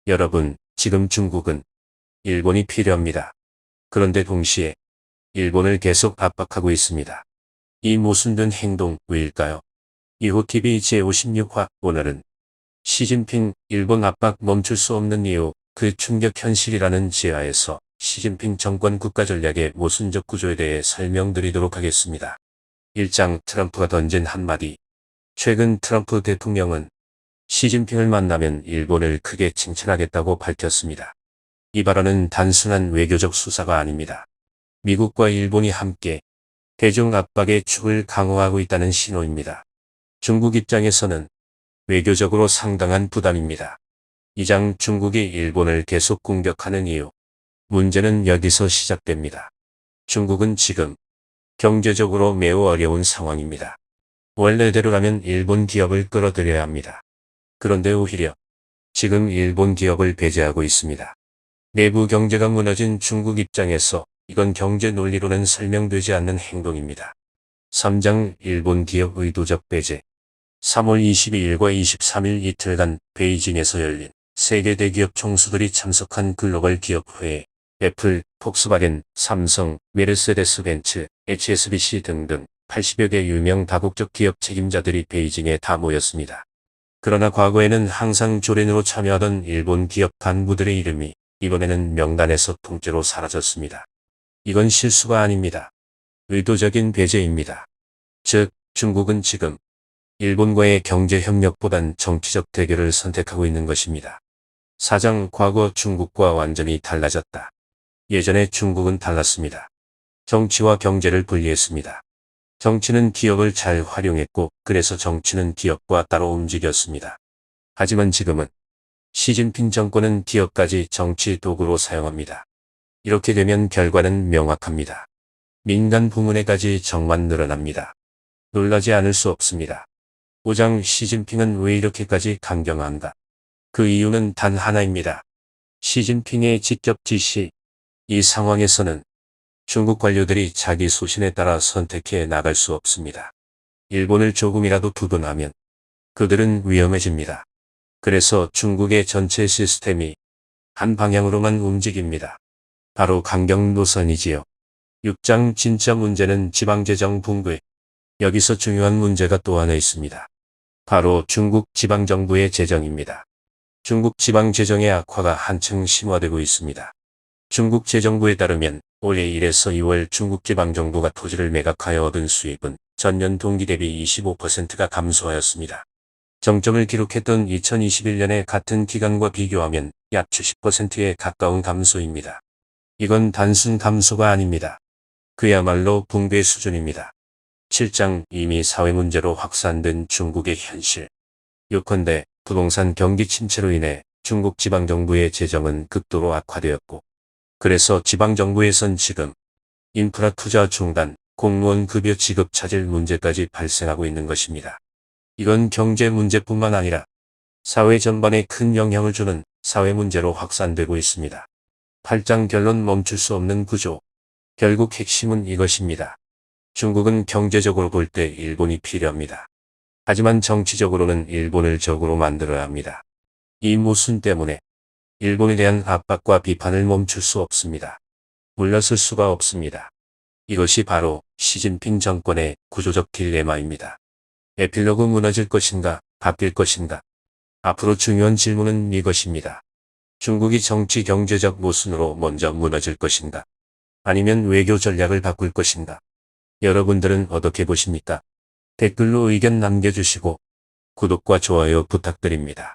여러분, 지금 중국은 일본이 필요합니다. 그런데 동시에 일본을 계속 압박하고 있습니다. 이 모순된 행동 왜일까요? 이호TV 제56화 오늘은 시진핑 일본 압박 멈출 수 없는 이유 그 충격 현실이라는 지하에서 시진핑 정권 국가전략의 모순적 구조에 대해 설명드리도록 하겠습니다. 1장 트럼프가 던진 한마디. 최근 트럼프 대통령은 시진핑을 만나면 일본을 크게 칭찬하겠다고 밝혔습니다. 이 발언은 단순한 외교적 수사가 아닙니다. 미국과 일본이 함께 대중 압박의 축을 강화하고 있다는 신호입니다. 중국 입장에서는 외교적으로 상당한 부담입니다. 2장 중국이 일본을 계속 공격하는 이유. 문제는 여기서 시작됩니다. 중국은 지금 경제적으로 매우 어려운 상황입니다. 원래대로라면 일본 기업을 끌어들여야 합니다. 그런데 오히려 지금 일본 기업을 배제하고 있습니다. 내부 경제가 무너진 중국 입장에서 이건 경제 논리로는 설명되지 않는 행동입니다. 3장 일본 기업 의도적 배제. 3월 22일과 23일 이틀간 베이징에서 열린 세계 대기업 총수들이 참석한 글로벌 기업회에 애플, 폭스바겐, 삼성, 메르세데스 벤츠, HSBC 등등 80여 개 유명 다국적 기업 책임자들이 베이징에 다 모였습니다. 그러나 과거에는 항상 조련으로 참여하던 일본 기업 간부들의 이름이 이번에는 명단에서 통째로 사라졌습니다. 이건 실수가 아닙니다. 의도적인 배제입니다. 즉, 중국은 지금 일본과의 경제협력보단 정치적 대결을 선택하고 있는 것입니다. 4장 과거 중국과 완전히 달라졌다. 예전에 중국은 달랐습니다. 정치와 경제를 분리했습니다. 정치는 기업을 잘 활용했고 그래서 정치는 기업과 따로 움직였습니다. 하지만 지금은 시진핑 정권은 기업까지 정치 도구로 사용합니다. 이렇게 되면 결과는 명확합니다. 민간 부문에까지 정만 늘어납니다. 놀라지 않을 수 없습니다. 5장 시진핑은 왜 이렇게까지 강경한가? 그 이유는 단 하나입니다. 시진핑의 직접 지시. 이 상황에서는 중국 관료들이 자기 소신에 따라 선택해 나갈 수 없습니다. 일본을 조금이라도 두둔하면 그들은 위험해집니다. 그래서 중국의 전체 시스템이 한 방향으로만 움직입니다. 바로 강경 노선이지요. 6장 진짜 문제는 지방재정 붕괴. 여기서 중요한 문제가 또 하나 있습니다. 바로 중국 지방정부의 재정입니다. 중국 지방재정의 악화가 한층 심화되고 있습니다. 중국 재정부에 따르면 올해 1에서 2월 중국 지방정부가 토지를 매각하여 얻은 수입은 전년 동기 대비 25%가 감소하였습니다. 정점을 기록했던 2021년의 같은 기간과 비교하면 약 70%에 가까운 감소입니다. 이건 단순 감소가 아닙니다. 그야말로 붕괴 수준입니다. 7장 이미 사회 문제로 확산된 중국의 현실. 요컨대 부동산 경기 침체로 인해 중국 지방정부의 재정은 극도로 악화되었고 그래서 지방정부에선 지금 인프라 투자 중단, 공무원 급여 지급 차질 문제까지 발생하고 있는 것입니다. 이건 경제 문제뿐만 아니라 사회 전반에 큰 영향을 주는 사회 문제로 확산되고 있습니다. 8장 결론 멈출 수 없는 구조. 결국 핵심은 이것입니다. 중국은 경제적으로 볼 때 일본이 필요합니다. 하지만 정치적으로는 일본을 적으로 만들어야 합니다. 이 모순 때문에 일본에 대한 압박과 비판을 멈출 수 없습니다. 물러설 수가 없습니다. 이것이 바로 시진핑 정권의 구조적 딜레마입니다. 에필로그 무너질 것인가, 바뀔 것인가? 앞으로 중요한 질문은 이것입니다. 중국이 정치 경제적 모순으로 먼저 무너질 것인가? 아니면 외교 전략을 바꿀 것인가? 여러분들은 어떻게 보십니까? 댓글로 의견 남겨주시고 구독과 좋아요 부탁드립니다.